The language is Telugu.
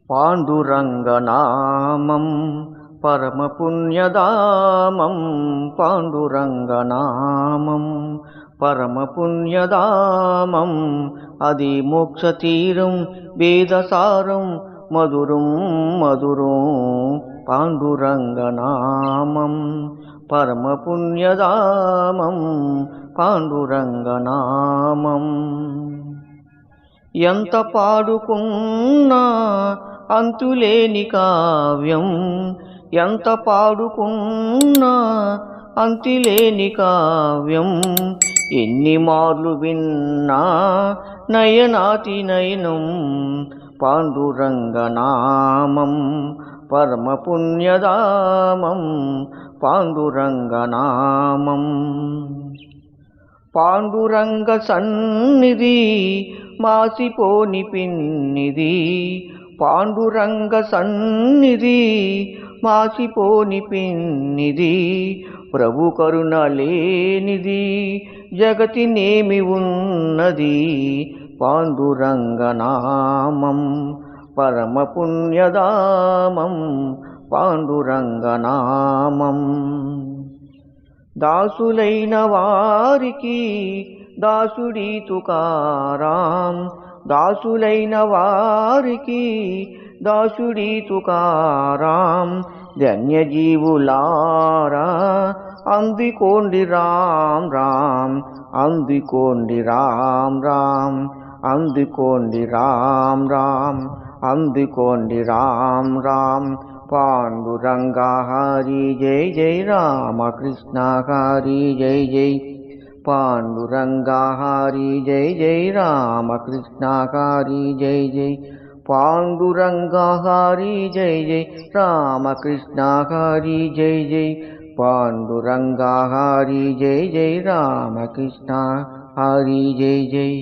పాండురంగనామం పరమపుణ్యదామం పాండురంగనామం పరమపుణ్యదామం అది మోక్షతీరం వేదసారం మధురం మధురం పాండురంగనామం పరమపుణ్యదామం పాండురంగనామం ఎంత పాడుకున్నా అంతులేని కావ్యం ఎంత పాడుకున్నా అంతులేని కావ్యం ఎన్ని మార్లు విన్నా నయనాతి నయనం పాండురంగనామం పరమపుణ్యదామం పాండురంగనామం పాండురంగ సన్నిధి మాసిపోని పిన్నిది పాండురంగ సన్నిధి మాసిపోని పిన్నిది ప్రభు కరుణ లేనిది జగతినేమి ఉన్నది పాండురంగనామం పరమపుణ్యదామం పాండురంగనామం దాసులైన వారికి దాసుడి తుకారాం దాసులైన వారికి దాసుడి తుకారాం ధన్యజీవులారా అందుకోండి రామ్ రామ్ అందుకోండి రామ్ రామ్ అందుకోండి రామ్ రామ్ అందుకోండి రామ్ రామ్ పాండురంగా హరి జై జై రామకృష్ణ హరి జై జై పాండురంగా హరి జై జై రామకృష్ణ హరి జై జై పాండురంగా హరి జై జై రామకృష్ణ హరి జై జై పాండురంగా హరి జై జై రామకృష్ణ హరి జై జై